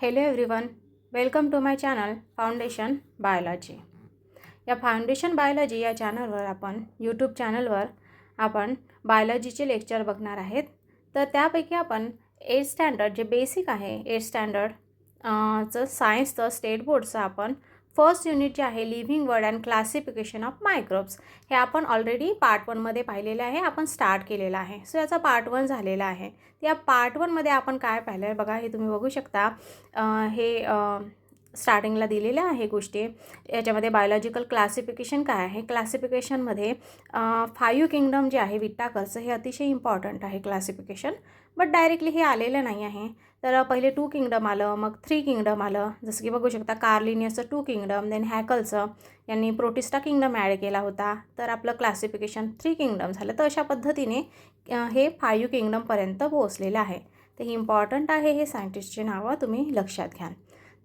Hello everyone, welcome to my channel foundation biology. या foundation biology या चॅनलवर आपण यूट्यूब चॅनलवर आपण बायोलॉजीचे लेक्चर बघणार आहेत. तर त्यापैकी आपण 8th स्टँडर्ड जे बेसिक आहे 8th स्टँडर्ड चं सायन्सचं स्टेट बोर्डचं आपण फर्स्ट युनिट जे आहे living word and classification of microbes हे आपण ऑलरेडी पार्ट 1मध्ये पाहिलेलं आहे. आपण स्टार्ट केलेलं आहे. सो याचा पार्ट 1 झालेला आहे. या पार्ट 1मध्ये आपण काय पाहिलं आहे बघा, हे तुम्ही बघू शकता. हे स्टार्टिंगला दिलेल्या आहे गोष्टी. याच्यामध्ये बायोलॉजिकल क्लासिफिकेशन काय आहे, क्लासिफिकेशनमध्ये 5 किंगडम जे आहे विट्टाकरचं हे अतिशय इम्पॉर्टंट आहे क्लासिफिकेशन. बट डायरेक्टली हे आलेलं नाही आहे. तर पहिले 2 किंगडम आलं, मग 3 किंगडम आलं. जसं की बघू शकता कार्लिनियसचं 2 किंगडम, देन हॅकलचं यांनी प्रोटिस्टा किंगडम ॲड केला होता. तर आपलं क्लासिफिकेशन 3 किंगडम झालं. तर अशा पद्धतीने हे 5 किंगडमपर्यंत पोहोचलेलं आहे. तर हे इम्पॉर्टंट आहे. हे सायंटिस्टचे नावं तुम्ही लक्षात घ्या.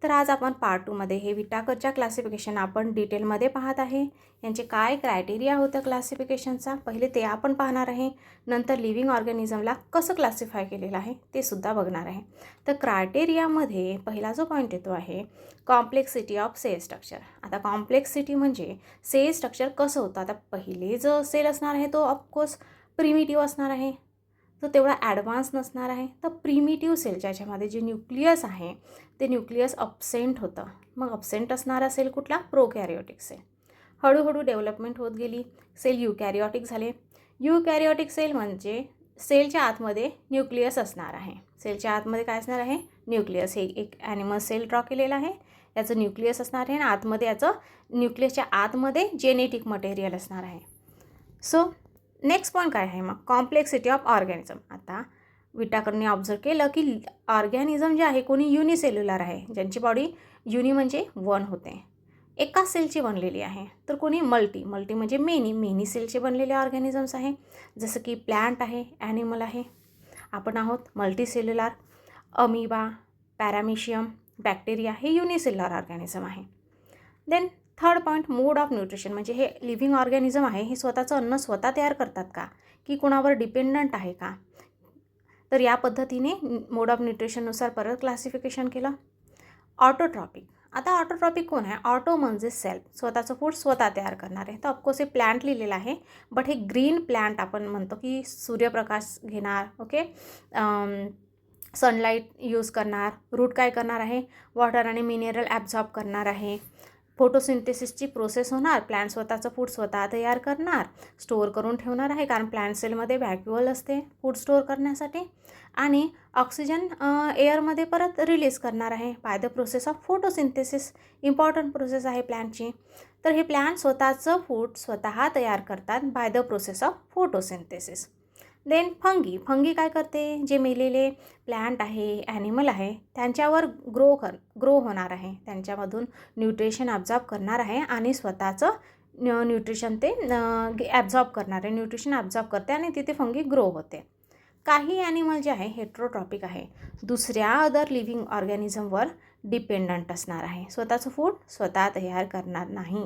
तर आज आपण पार्ट 2मध्ये हे विटाकरच्या क्लासिफिकेशन आपण डिटेलमध्ये पाहत आहे. यांचे काय क्रायटेरिया होतं क्लासिफिकेशनचा पहिले ते आपण पाहणार आहे. नंतर लिव्हिंग ऑर्गॅनिझमला कसं क्लासिफाय केलेलं आहे ते सुद्धा बघणार आहे. तर क्रायटेरियामध्ये पहिला जो पॉईंट येतो आहे कॉम्प्लेक्सिटी ऑफ सेल स्ट्रक्चर. आता कॉम्प्लेक्सिटी म्हणजे सेल स्ट्रक्चर कसं होतं. आता पहिले जो सेल असणार आहे तो ऑफकोर्स प्रिमिटिव्ह असणार आहे, तो तेवढा ॲडव्हान्स नसणार आहे. तर प्रिमिटिव्ह सेल ज्याच्यामध्ये जे न्यूक्लियस आहे ते न्यूक्लियस अब्सेंट होतं. मग अब्सेंट असणारा सेल कुठला, प्रोकॅरियोटिक सेल. हळूहळू डेव्हलपमेंट होत गेली, सेल युकॅरियोटिक झाले. युकॅरियोटिक सेल म्हणजे सेलच्या आतमध्ये न्यूक्लियस असणार आहे. सेलच्या आतमध्ये काय असणार आहे, न्यूक्लियस. हे एक ॲनिमल सेल ड्रॉ केलेला आहे. याचं न्यूक्लियस असणार आहे आणि आतमध्ये याचं न्यूक्लियसच्या आतमध्ये जेनेटिक मटेरियल असणार आहे. सो नेक्स्ट पॉईंट काय आहे मग, कॉम्प्लेक्सिटी ऑफ ऑर्गॅनिझम. आता विटाकरने ऑब्झर्व केलं की ऑर्गॅनिझम जे आहे कोणी युनिसेल्युलर आहे, ज्यांची बॉडी युनि म्हणजे 1 होते, एका सेलची बनलेली आहे. तर कोणी मल्टी म्हणजे मेनी सेलचे बनलेले ऑर्गॅनिझम्स आहे. जसं की प्लॅन्ट आहे, ॲनिमल आहे. आपण आहोत मल्टीसेल्युलर. अमिबा, पॅरामिशियम, बॅक्टेरिया हे युनिसेल्युलर ऑर्गॅनिझम आहे. Then third point mode of nutrition म्हणजे हे लिव्हिंग ऑर्गॅनिझम आहे हे स्वतःचं अन्न स्वतः तयार करतात का, की कोणावर डिपेंडंट आहे का. तर या पद्धतीने मोड ऑफ न्यूट्रिशननुसार परत क्लासिफिकेशन केलं. ऑटोट्रॉपिक. आता ऑटोट्रॉपिक कोण आहे, ऑटो म्हणजे सेल्फ, स्वतःचं फूड स्वतः तयार करणार आहे. तर ऑफकोर्स हे प्लॅन्ट लिहिलेलं आहे, बट हे ग्रीन प्लॅन्ट आपण म्हणतो की सूर्यप्रकाश घेणार. ओके, सनलाईट यूज करणार. रूट काय करणार आहे, वॉटर आणि मिनरल ॲब्झॉर्ब करणार आहे. फोटोसिंथेसिसची प्रोसेस होणार, प्लॅन्ट स्वतःचं फूड स्वतः तयार करणार, स्टोअर करून ठेवणार आहे कारण प्लॅन्ट सेलमध्ये व्हॅक्युअल असते फूड स्टोअर करण्यासाठी. आणि ऑक्सिजन एअरमध्ये परत रिलीज करणार आहे bye the process of photosynthesis. Important process आहे प्लॅन्टची. तर हे प्लॅन्ट स्वतःचं फूड स्वतः तयार करतात by the process of photosynthesis. Then fungi काय करते, जे मेलेले प्लॅन्ट आहे, ॲनिमल आहे त्यांच्यावर ग्रो होणार आहे, त्यांच्यामधून न्यूट्रिशन ॲब्झॉर्ब करणार आहे आणि स्वतःचं न्यूट्रिशन ते ॲब्झॉर्ब करणार आहे. न्यूट्रिशन ॲब्झॉर्ब करते आणि तिथे फंगी ग्रो होते. काही ॲनिमल जे आहे हेट्रोट्रॉपिक आहे, दुसऱ्या अदर लिव्हिंग ऑर्गॅनिझमवर डिपेंडंट असणार आहे, स्वतःचं फूड स्वतः तयार करणार नाही.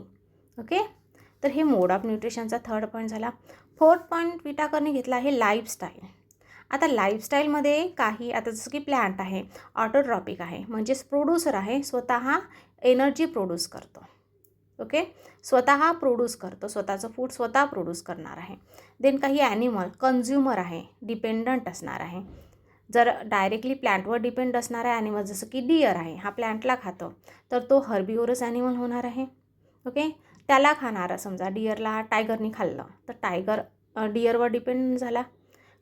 ओके, तर हे मोड ऑफ न्यूट्रिशनचा थर्ड पॉईंट झाला. फोर्थ पॉईंट विटाकरने घेतला आहे लाईफस्टाईल. आता लाईफस्टाईलमध्ये काही, आता जसं की प्लॅन्ट आहे ऑटोट्रॉपिक आहे म्हणजेच प्रोड्युसर आहे, स्वतः एनर्जी प्रोड्यूस करतो. ओके, स्वतः प्रोड्यूस करतो, स्वतःचं फूड स्वतः प्रोड्यूस करणार आहे. देन काही ॲनिमल कन्झ्युमर आहे, डिपेंडंट असणार आहे. जर डायरेक्टली प्लॅन्टवर डिपेंड असणारा ॲनिमल जसं की डिअर आहे, हा प्लॅन्टला खातो तर तो हर्बिओरस ॲनिमल होणार आहे. ओके, त्याला खाणारा समजा डिअरला टायगरनी खाल्लं तर टायगर डिअरवर डिपेंड झाला,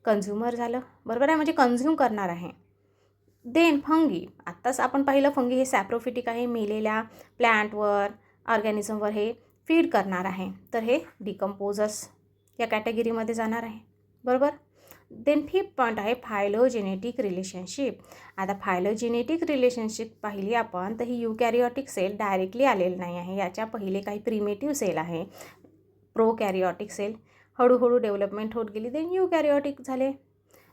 कन्झ्युमर झालं. बरोबर आहे, म्हणजे कन्झ्युम करणार आहे. देन फंगी, आत्ताच आपण पाहिलं फंगी हे सॅप्रोफिटिक आहे, मेलेल्या प्लॅन्टवर ऑर्गॅनिझमवर हे फीड करणार आहे. तर हे डिकम्पोजर्स या कॅटेगरीमध्ये जाणार आहे. बरोबर. देन फिफ्थ पॉईंट आहे फायलोजेनेटिक रिलेशनशिप. आता फायलोजेनेटिक रिलेशनशिप पाहिली आपण तर ही युकॅरियोटिक सेल डायरेक्टली आलेलं नाही आहे. याच्या पहिले काही प्रिमेटिव्ह सेल आहे, प्रोकॅरियोटिक सेल. हळूहळू डेव्हलपमेंट होत गेली, देन युकॅरियोटिक झाले.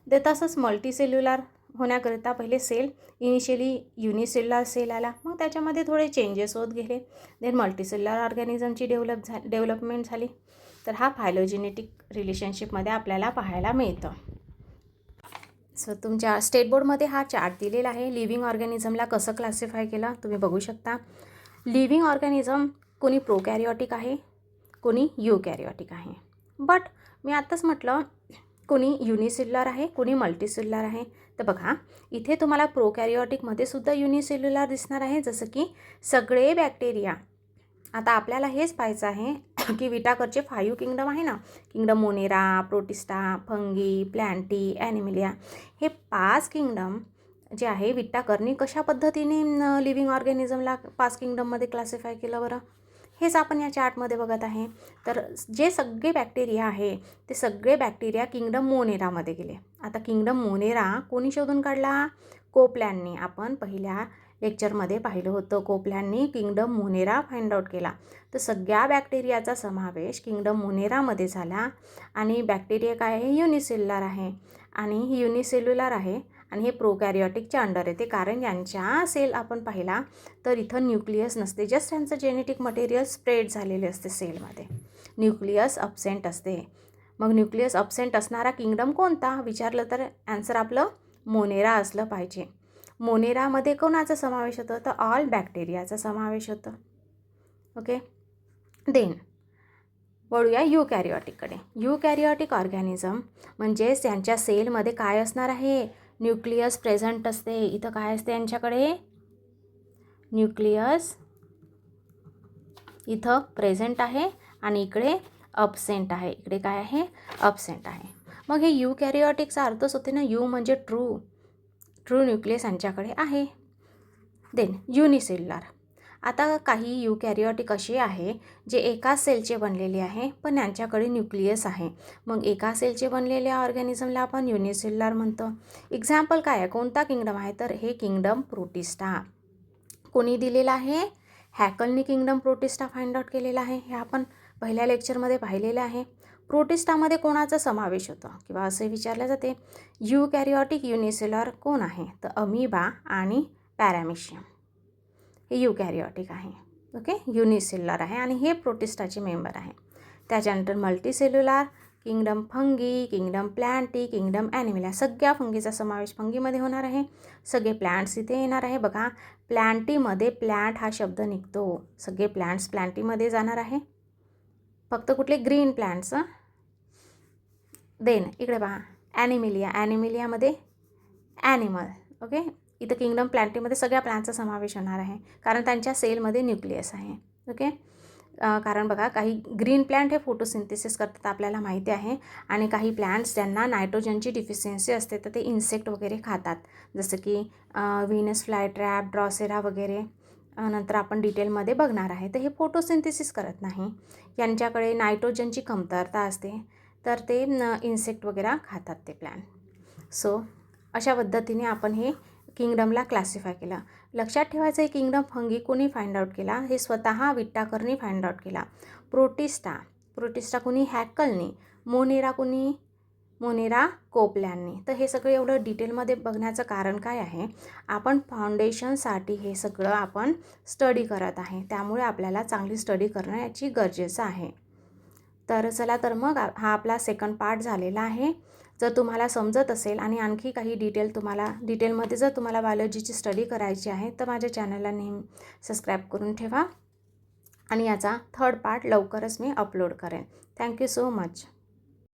ते तसंच मल्टीसेल्युलर होण्याकरिता पहिले सेल इनिशियली युनिसेल्युलर सेल आला, मग त्याच्यामध्ये थोडे चेंजेस होत गेले. देन मल्टीसेल्युलर ऑर्गॅनिझमची डेव्हलपमेंट झाली. तर हा फायलोजेनेटिक रिलेशनशिपमध्ये आपल्याला पाहायला मिळतं. सो तुमच्या स्टेट बोर्डमध्ये हा चार्ट दिलेला आहे. लिव्हिंग ऑर्गॅनिझमला कसं क्लासिफाय केलं तुम्ही बघू शकता. लिव्हिंग ऑर्गॅनिझम कोणी प्रोकॅरिओटिक आहे, कोणी युकॅरिओटिक आहे. बट मी आत्ताच म्हटलं कोणी युनिसेल्युलर आहे, कोणी मल्टीसेल्युलर आहे. तर बघा इथे तुम्हाला प्रोकॅरिओटिकमध्ये सुद्धा युनिसेल्युलर दिसणार आहे, जसं की सगळे बॅक्टेरिया. आता आपल्याला हेच पाहायचं आहे की विटाकरचे 5 किंगडम आहे ना, kingdom Monera, protista, fungi, plenty, ॲनिमिलिया. हे 5 किंगडम जे आहे विटाकरनी कशा पद्धतीने लिव्हिंग ऑर्गॅनिझमला 5 किंगडममध्ये क्लासिफाय केलं बरं, हेच आपण या चार्टमध्ये बघत आहे. तर जे सगळे बॅक्टेरिया आहे ते सगळे बॅक्टेरिया किंगडम मोनेरामध्ये गेले. आता किंगडम मोनेरा कोणी शोधून काढला? कोपलॅननी. आपण पहिल्या लेक्चरमध्ये पाहिलं होतं, कोपलॅननी किंगडम मोनेरा फाइंड आउट केला. तर सगळ्या बॅक्टेरियाचा समावेश किंगडम मोनेरामध्ये झाला. आणि बॅक्टेरिया काय आहे? युनिसेल्युलर आहे. आणि युनिसेल्युलर आहे आणि हे प्रोकॅरिओटिकच्या अंडर येते, कारण यांच्या सेल आपण पाहिला तर इथं न्यूक्लियस नसते. जस्ट त्यांचं जेनेटिक मटेरियल स्प्रेड झालेले असते सेलमध्ये. न्यूक्लियस अब्सेंट असते. मग न्यूक्लियस अब्सेंट असणारा किंगडम कोणता विचारलं तर आन्सर आपलं मोनेरा असलं पाहिजे. मोनेरामध्ये कोणाचा समावेश होतं? तर ऑल बॅक्टेरियाचा समावेश होतं. ओके. देन वळूया युकॅरिओटिककडे. युकॅरिओटिक ऑर्गॅनिझम म्हणजे त्यांच्या सेलमध्ये काय असणार आहे? न्यूक्लियस प्रेझेंट असते. इथं काय असते यांच्याकडे? न्यूक्लियस इथं प्रेझेंट आहे आणि इकडे अब्सेंट आहे. इकडे काय आहे? अब्सेंट आहे. मग हे युकॅरिओटिकचा अर्थच होते ना, यू म्हणजे ट्रू न्यूक्लियस यांच्याकडे आहे. Then unicellular. आता काही युकॅरिओटिक असे आहे जे एका सेलचे बनलेले आहे पण यांच्याकडे न्यूक्लियस आहे. मग एका सेलचे बनलेले ऑर्गॅनिझमला आपण युनिसेल्युलर म्हणतो. एक्झाम्पल काय आहे? कोणता किंगडम आहे? तर हे किंगडम प्रोटिस्टा. कोणी दिलेला आहे? हॅकलनी किंगडम प्रोटिस्टा फाइंड आउट केलेला आहे. हे आपण पहिल्या लेक्चरमध्ये पाहिलेलं आहे. प्रोटिस्टामध्ये कोणाचा समावेश होतो किंवा असे विचारले जाते युकॅरिओटिक युनिसेल्युलर कोण आहे? तर अमिबा आणि पॅरामिशियम हे युकॅरिओटिक आहे. ओके. युनिसेल्युलर आहे आणि हे प्रोटिस्टाचे मेंबर आहे. त्याच्यानंतर multicellular kingdom fungi, kingdom plantae, kingdom animalia. सगळ्या फंगीचा समावेश फंगीमध्ये होणार आहे. सगळे प्लॅन्ट्स इथे येणार आहे. बघा प्लॅन्टीमध्ये प्लॅन्ट हा शब्द निघतो. सगळे प्लॅन्ट्स प्लॅन्टीमध्ये जाणार आहे. फक्त कुठले? Green plants. देन इकडे पहा ॲनिमिलिया. ॲनिमिलियामध्ये ॲनिमल. ओके. इथं किंगडम प्लॅन्टीमध्ये सगळ्या प्लॅन्टचा समावेश होणार आहे कारण त्यांच्या सेलमध्ये न्यूक्लियस आहे. ओके. कारण बघा काही ग्रीन प्लॅन्ट हे फोटोसिंथेसिस करतात आपल्याला माहिती आहे. आणि काही प्लॅन्ट्स ज्यांना नायट्रोजनची डिफिशियन्सी असते तर ते इन्सेक्ट वगैरे खातात, जसं की व्हीनस फ्लायट्रॅप, ड्रॉसेरा वगैरे. नंतर आपण डिटेलमध्ये बघणार आहे. तर हे फोटोसिंथेसिस करत नाही. यांच्याकडे नायट्रोजनची कमतरता असते तर ते इन्सेक्ट वगैरे खातात ते प्लॅन्ट. सो अशा पद्धतीने आपण हे किंगडमला क्लासिफाय केलं. लक्षात ठेवायचं आहे किंगडम फंगी कोणी फाइंड आउट केला? हे स्वतः विटाकरनी फाइंड आउट केला. प्रोटिस्टा कोणी? हॅकलनी. मोनेरा कोणी? मोनेरा कोपलॅननी. तर हे सगळं एवढं डिटेलमध्ये बघण्याचं कारण काय आहे? आपण फाउंडेशनसाठी हे सगळं आपण स्टडी करत आहे, त्यामुळे आपल्याला चांगली स्टडी करणं याची गरजेचं आहे. तर चला तर मग हा आपला सेकंड पार्ट झालेला आहे. जर तुम्हाला समजत असेल आणि आणखी काही डिटेलमध्ये जर तुम्हाला बायोलॉजीची स्टडी करायची आहे तर माझ्या चॅनलला नेहमी सबस्क्राईब करून ठेवा आणि याचा थर्ड पार्ट लवकरच मी अपलोड करेन. Thank you so much.